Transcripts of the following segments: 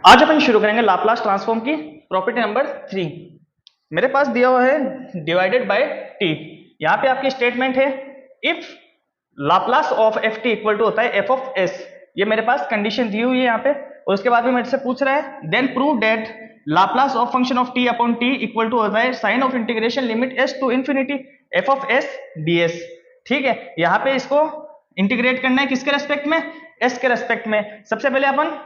आज अपन शुरू करेंगे लाप्लास ट्रांसफॉर्म की प्रॉपर्टी नंबर 3। मेरे पास दिया हुआ है डिवाइडेड बाय टी। यहाँ पे आपकी स्टेटमेंट है if Laplace of f t equal to होता है एफ ऑफ एस। ये मेरे पास कंडीशन दी हुई है यहाँ पे, और उसके बाद भी मेरे से पूछ रहा है then prove that Laplace of function of t upon t equal to होता है sign of integration limit s to infinity f of s d s. ठीक है, यहाँ पे इसको इंटीग्रेट करना है किसके रेस्पेक्ट में? एस के रेस्पेक्ट में। सबसे पहले अपन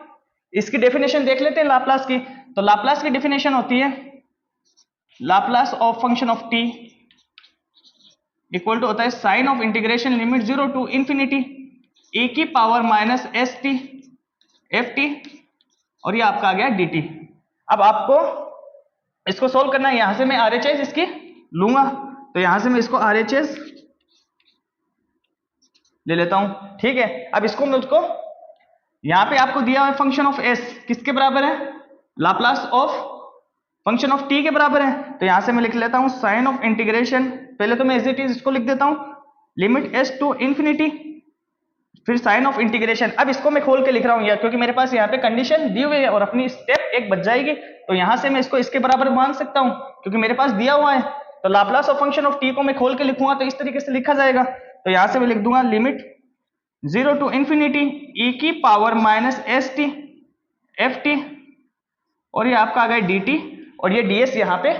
इसकी डेफिनेशन देख लेते हैं लाप्लास की। तो लाप्लास की डेफिनेशन होती है Laplace of function of t equal to होता है sign of integration limit 0 to infinity e की power minus s t f t, और ये आपका आ गया डी टी। अब आपको इसको सोल्व करना है। यहां से मैं आरएचएस इसकी लूंगा, तो यहां से मैं इसको आरएचएस ले लेता हूं। ठीक है, अब इसको मुझको यहां पे आपको दिया हुआ फंक्शन ऑफ एस किसके बराबर है? Laplace of function of T के बराबर है। तो यहां से मैं लिख लेता हूं साइन ऑफ इंटीग्रेशन, पहले तो मैं एज इट इज इसको लिख देता हूं लिमिट एस टू इंफिनिटी, फिर साइन ऑफ इंटीग्रेशन। अब इसको मैं खोल के लिख रहा हूं यार, क्योंकि मेरे पास यहाँ पे कंडीशन दी हुई है और अपनी स्टेप एक बच जाएगी। तो यहां से मैं इसको इसके बराबर मान सकता हूं क्योंकि मेरे पास दिया हुआ है। तो Laplace of function of T को मैं खोल के लिखूंगा तो इस तरीके से लिखा जाएगा। तो यहां से मैं लिख दूंगा लिमिट 0 टू इंफिनिटी e की power minus s t f t, और ये आपका आ गया डी टी, और ये ds यहाँ पे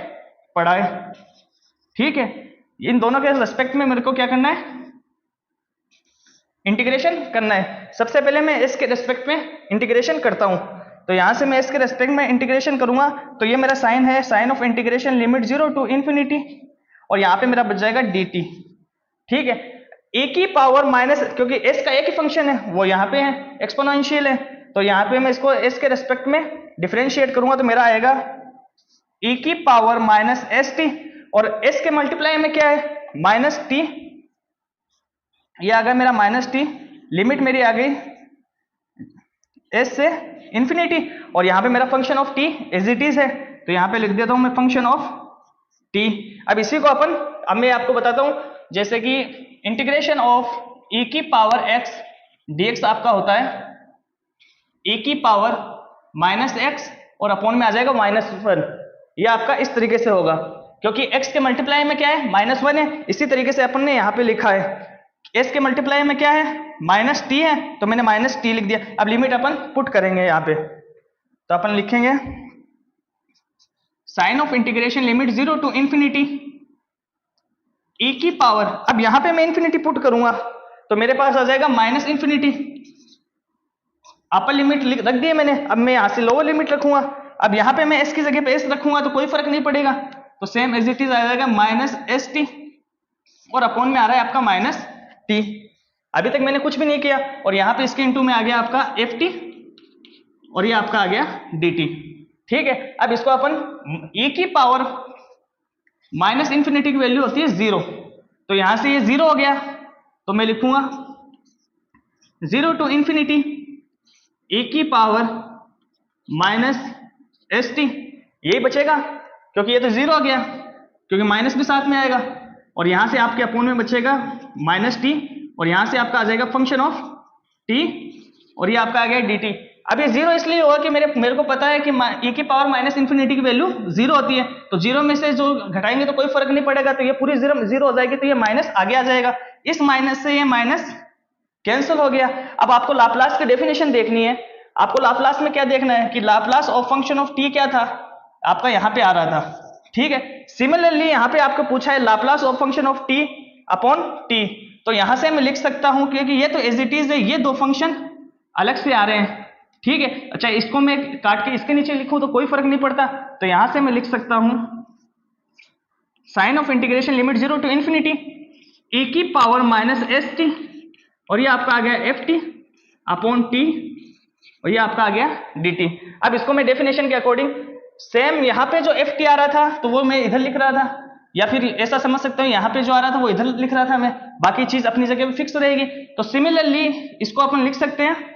पड़ा है। ठीक है, इन दोनों के रेस्पेक्ट में मेरे को क्या करना है? इंटीग्रेशन करना है। सबसे पहले मैं s के रेस्पेक्ट में इंटीग्रेशन करता हूं। तो यहां से मैं s के रेस्पेक्ट में इंटीग्रेशन करूंगा तो ये मेरा साइन है, sign of integration limit 0 to infinity, और यहां पे मेरा बच जाएगा dt। ठीक है, e की पावर माइनस, क्योंकि s का एक ही फंक्शन है वो यहाँ पे है, एक्सपोनेंशियल है। तो यहाँ पे मैं इसको s के रेस्पेक्ट में डिफरेंशिएट करूंगा तो मेरा आएगा e की पावर माइनस एस टी, और s के मल्टीप्लाई में क्या है? Minus T. ये आ गया मेरा माइनस टी, लिमिट मेरी आ गई s से इंफिनिटी, और यहाँ पे मेरा function of t as it is है। तो यहाँ पे लिख देता हूं मैं फंक्शन ऑफ t। अब इसी को अपन, अब मैं आपको बताता हूं, जैसे कि इंटीग्रेशन ऑफ e की पावर x dx आपका होता है e की पावर माइनस x और अपॉन में आ जाएगा -1। ये आपका इस तरीके से होगा क्योंकि x के मल्टीप्लाई में क्या है? -1 है। इसी तरीके से अपन ने यहाँ पे लिखा है s के मल्टीप्लाई में क्या है? -t है, तो मैंने -t लिख दिया। अब लिमिट अपन पुट करेंगे यहाँ पे, तो अपन लिखेंगे sign of integration limit 0 to infinity e की पावर, अब यहां पे मैं इंफिनिटी पुट करूंगा तो मेरे पास आ जाएगा माइनस इंफिनिटी। अपर लिमिट रख दिए मैंने, अब मैं यहां से लोअर लिमिट रखूंगा। अब यहां पे मैं s की जगह पे s रखूंगा तो कोई फर्क नहीं पड़ेगा, तो सेम एज इट इज आ जाएगा माइनस एस टी, और अपॉन में आ रहा है आपका माइनस टी। अभी तक मैंने कुछ भी नहीं किया, और यहाँ पे इसके इंटू में आ गया आपका एफ टी, और ये आपका आ गया डी टी। ठीक है, अब इसको अपन e की पावर माइनस इंफिनिटी की वैल्यू होती है 0, तो यहां से ये 0 हो गया, तो मैं लिखूंगा 0 टू इंफिनिटी e की पावर माइनस एस टी। यही बचेगा क्योंकि ये तो 0 हो गया, क्योंकि माइनस भी साथ में आएगा, और यहां से आपके अपोन में बचेगा माइनस टी, और यहां से आपका आ जाएगा फंक्शन ऑफ टी, और ये आपका आ गया डी टी। अब ये 0 इसलिए होगा कि मेरे को पता है कि e की पावर माइनस इंफिनिटी की वैल्यू 0 होती है, तो 0 में से जो घटाएंगे तो कोई फर्क नहीं पड़ेगा, तो ये पूरी 0 हो जाएगी, तो ये माइनस आगे आ जाएगा। इस माइनस से ये माइनस कैंसिल हो गया। अब आपको लाप्लास की डेफिनेशन देखनी है। आपको लाप्लास में क्या देखना है कि Laplace of function of T क्या था? आपका यहाँ पे आ रहा था। ठीक है, सिमिलरली यहाँ पे आपको पूछा है Laplace of function of t upon T, तो यहां से मैं लिख सकता हूं क्योंकि ये तो एज इट इज है, ये दो फंक्शन अलग से आ रहे हैं। ठीक है, अच्छा इसको मैं काट के इसके नीचे लिखूं तो कोई फर्क नहीं पड़ता, तो यहां से मैं लिख सकता हूं sign of integration limit 0 to infinity e की पावर माइनस एस टी, और ये आपका आ गया एफ टी अपॉन टी, और ये आपका आ गया डी टी। अब इसको मैं डेफिनेशन के अकॉर्डिंग सेम यहाँ पे जो एफ टी आ रहा था तो वो मैं इधर लिख रहा था, या फिर ऐसा समझ सकता हूँ यहाँ पे जो आ रहा था वो इधर लिख रहा था मैं, बाकी चीज अपनी जगह पे फिक्स रहेगी। तो सिमिलरली इसको अपन लिख सकते हैं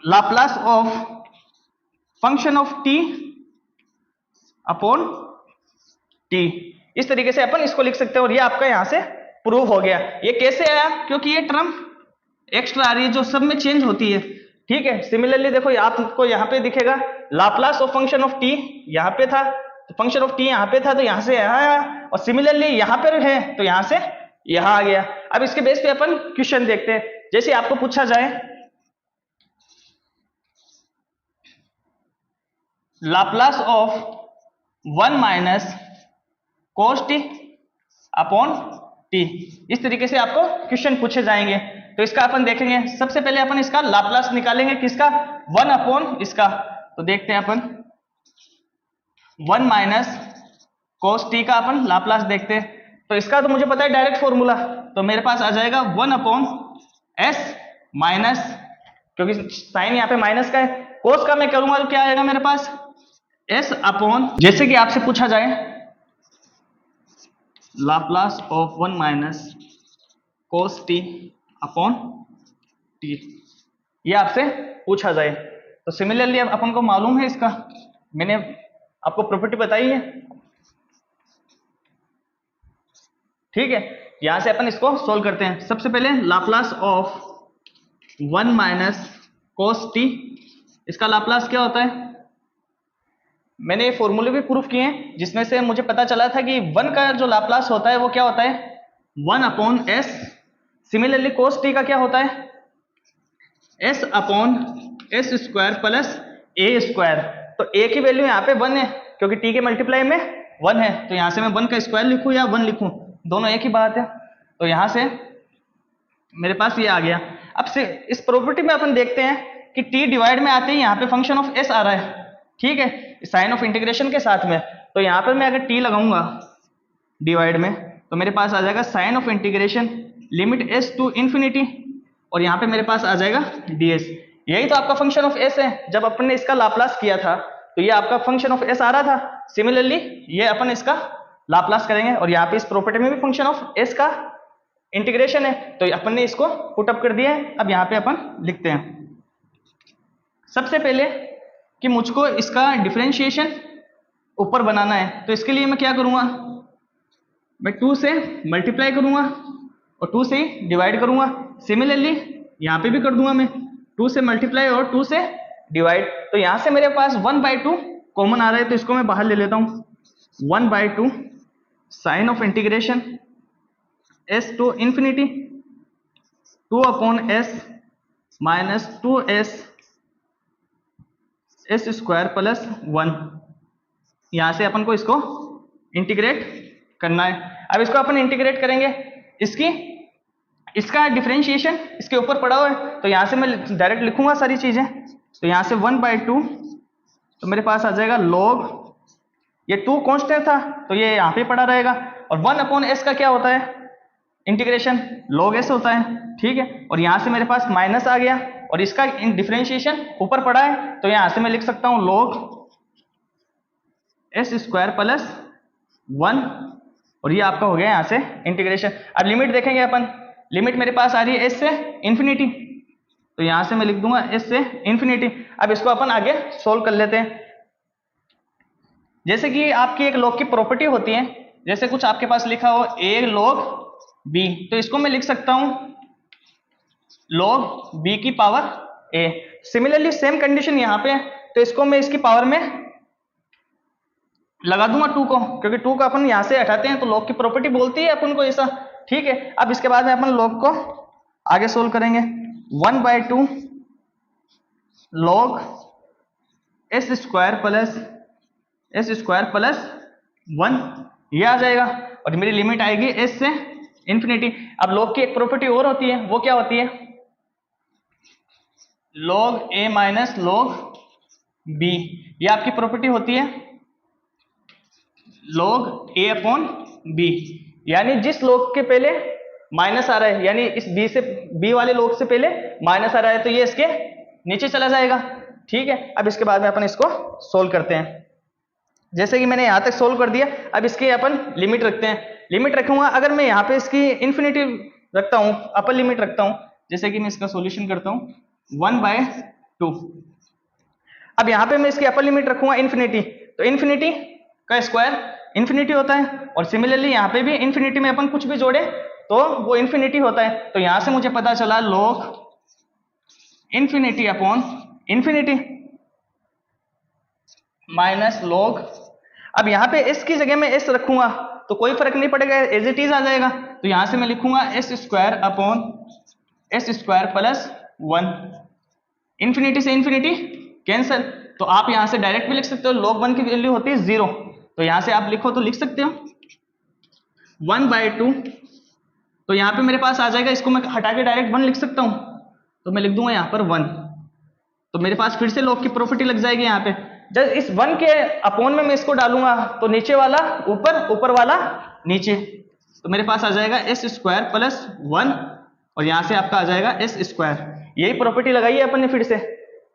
Laplace of function of t upon T, इस तरीके से अपन इसको लिख सकते हैं, और ये आपका यहां से प्रूव हो गया। ये कैसे आया? क्योंकि ये टर्म एक्स्ट्रा आ रही है जो सब में चेंज होती है, ठीक है। सिमिलरली देखो आपको यहाँ पे दिखेगा Laplace of function of T, यहाँ पे था तो फंक्शन ऑफ टी यहाँ पे था तो यहाँ से यहाँ आया, और सिमिलरली यहाँ पर है तो यहाँ से यहाँ आ गया। अब इसके बेस पे अपन क्वेश्चन देखते हैं। जैसे आपको पूछा जाए Laplace of 1 minus cos t upon T, इस तरीके से आपको क्वेश्चन पूछे जाएंगे। तो इसका अपन देखेंगे, सबसे पहले अपन इसका लाप्लास निकालेंगे, किसका, 1 अपॉन इसका। तो देखते हैं अपन 1 माइनस cos t का अपन लाप्लास देखते हैं। तो इसका तो मुझे पता है डायरेक्ट फॉर्मूला, तो मेरे पास आ जाएगा 1 अपॉन s माइनस, क्योंकि साइन यहाँ पे माइनस का है, cos का मैं करूंगा तो क्या आएगा मेरे पास s अपॉन, जैसे कि आपसे पूछा जाए Laplace of 1 minus cos t upon t, ये आपसे पूछा जाए। तो सिमिलरली अब अपन को मालूम है इसका, मैंने आपको प्रॉपर्टी बताई है, ठीक है। यहां से अपन इसको सोल्व करते हैं। सबसे पहले Laplace of 1 minus cos t, इसका लाप्लास क्या होता है, मैंने ये फॉर्मूले भी प्रूफ किए हैं जिसमें से मुझे पता चला था कि 1 का जो लाप्लास होता है वो क्या होता है 1 upon s। Similarly cos t का क्या होता है s upon s square plus a square. तो a की वैल्यू यहाँ पे 1 है क्योंकि t के मल्टीप्लाई में 1 है, तो यहाँ से मैं 1 का स्क्वायर लिखूँ या 1 लिखूँ, दोनों एक ही बात है। तो यहाँ से मेरे पास ये आ गया। अब से इस प्रॉपर्टी में अपन देखते हैं कि t डिवाइड में आते ही यहाँ पे फंक्शन ऑफ s आ रहा है, ठीक है, साइन ऑफ इंटीग्रेशन के साथ में। तो यहाँ पर मैं अगर t लगाऊंगा डिवाइड में तो मेरे पास आ जाएगा sign of integration limit s to infinity, और यहाँ पे मेरे पास आ जाएगा ds। यही तो आपका फंक्शन ऑफ s है, जब अपन ने इसका लाप्लास किया था तो ये आपका फंक्शन ऑफ s आ रहा था। सिमिलरली ये अपन इसका लाप्लास करेंगे, और यहाँ पे इस प्रॉपर्टी में भी फंक्शन ऑफ s का इंटीग्रेशन है, तो अपन ने इसको पुट अप कर दिया है। अब यहाँ पे अपन लिखते हैं सबसे पहले कि मुझको इसका डिफरेंशिएशन ऊपर बनाना है, तो इसके लिए मैं क्या करूंगा, मैं 2 से मल्टीप्लाई करूंगा और 2 से डिवाइड करूंगा। सिमिलरली यहाँ पे भी कर दूंगा मैं 2 से मल्टीप्लाई और 2 से डिवाइड। तो यहाँ से मेरे पास 1/2 कॉमन आ रहा है, तो इसको मैं बाहर ले लेता हूँ। 1/2 sign of integration s to infinity 2 upon s minus 2s s square plus 1। यहाँ से अपन को इसको इंटीग्रेट करना है। अब इसको अपन इंटीग्रेट करेंगे, इसका डिफरेंशिएशन इसके ऊपर पड़ा हुआ है, तो यहाँ से मैं डायरेक्ट लिखूंगा सारी चीजें। तो यहाँ से 1/2 तो मेरे पास आ जाएगा log, ये 2 कांस्टेंट था तो ये यहाँ पे पड़ा रहेगा, और 1 अपॉन s का क्या होता है इंटीग्रेशन log s होता है, ठीक है। और यहाँ से मेरे पास माइनस आ गया और इसका डिफरेंशिएशन ऊपर पड़ा है, तो यहाँ से मैं लिख सकता हूँ log s स्क्वायर प्लस 1, और ये आपका हो गया यहाँ से इंटीग्रेशन। अब लिमिट देखेंगे अपन, लिमिट मेरे पास आ रही है s से इंफिनिटी, तो यहाँ से मैं लिख दूंगा s से इंफिनिटी। अब इसको अपन आगे सोल्व कर लेते हैं। जैसे कि आपकी एक log की प्रॉपर्टी होती है, जैसे कुछ आपके पास लिखा हो a log b, तो इसको मैं लिख सकता हूं log b की power a। Similarly same condition यहाँ पे है, तो इसको मैं इसकी पावर में लगा दूंगा 2 को, क्योंकि 2 को अपन यहाँ से हटाते हैं तो log की प्रॉपर्टी बोलती है अपन को ऐसा, ठीक है। अब इसके बाद में अपन log को आगे सोल्व करेंगे। 1/2 log s स्क्वायर प्लस 1, ये आ जाएगा, और मेरी लिमिट आएगी s से इंफिनिटी। अब log की एक प्रॉपर्टी और होती है, वो क्या होती है log a minus log b, ये आपकी प्रॉपर्टी होती है log a अपॉन b, यानी जिस log के पहले माइनस आ रहा है, यानी इस b से b वाले log से पहले माइनस आ रहा है, तो ये इसके नीचे चला जाएगा, ठीक है। अब इसके बाद में अपन इसको सोल्व करते हैं। जैसे कि मैंने यहाँ तक सोल्व कर दिया, अब इसके अपन लिमिट रखते हैं। लिमिट रखूंगा, अगर मैं यहाँ पे इसकी इन्फिनिटी रखता हूँ, अपर लिमिट रखता हूँ, जैसे कि मैं इसका सॉल्यूशन करता हूँ 1/2। अब यहाँ पे मैं इसकी अपर लिमिट रखूंगा इन्फिनिटी, तो इन्फिनिटी का स्क्वायर इन्फिनिटी होता है, और सिमिलरली यहाँ पे भी इन्फिनिटी में अपन कुछ भी जोड़े तो वो इन्फिनिटी होता है। तो यहाँ से मुझे पता चला log infinity upon infinity minus log. अब यहाँ पे s की जगह में s रखूंगा तो कोई फर्क नहीं पड़ेगा, एज इट इज आ जाएगा। तो यहां से मैं लिखूंगा S square upon S square plus 1। Infinity से इन्फिनिटी कैंसिल, तो आप यहां से डायरेक्ट भी लिख सकते हो, log 1 की वैल्यू होती है 0, तो यहां से आप लिखो तो लिख सकते हो 1/2। तो यहाँ पे मेरे पास आ जाएगा, इसको मैं हटा के डायरेक्ट 1 लिख सकता हूं, तो मैं लिख दूंगा यहाँ पर 1। तो मेरे पास फिर से log की प्रॉपर्टी लग जाएगी यहाँ पे। जब इस 1 के अपॉन में मैं इसको डालूंगा तो नीचे वाला ऊपर, ऊपर वाला नीचे, तो मेरे पास आ जाएगा एस स्क्वायर प्लस 1 और यहां से आपका आ जाएगा एस स्क्वायर। यही प्रॉपर्टी लगाई है अपन ने फिर से,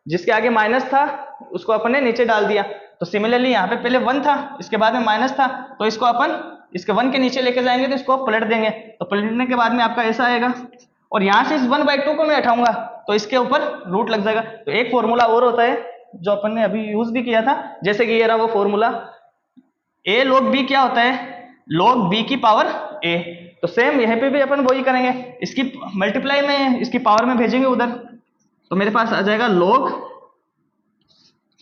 जिसके आगे माइनस था उसको अपन ने नीचे डाल दिया। तो सिमिलरली यहाँ पे पहले 1 था, इसके बाद में माइनस था, तो इसको अपन इसके 1 के नीचे लेके जाएंगे तो इसको पलट देंगे, तो पलटने के बाद में आपका ऐसा आएगा। और यहां से इस 1/2 को मैं हटाऊंगा तो इसके ऊपर रूट लग जाएगा। तो एक फॉर्मूला और होता है जो अपन ने अभी यूज भी किया था, जैसे कि ये रहा वो फॉर्मूला, a log b क्या होता है, log b की पावर a। तो सेम यहाँ पे भी अपन वही करेंगे, इसकी मल्टीप्लाई में इसकी पावर में भेजेंगे उधर, तो मेरे पास आ जाएगा log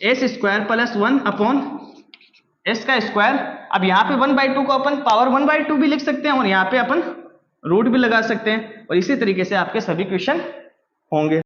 s square plus 1 upon s का स्क्वायर। अब यहाँ पे 1/2 को अपन पावर 1/2 भी लिख सकते हैं और यहाँ पे अपन रूट भी लगा सकते हैं, और इसी तरीके से आपके सभी क्वेश्चन होंगे।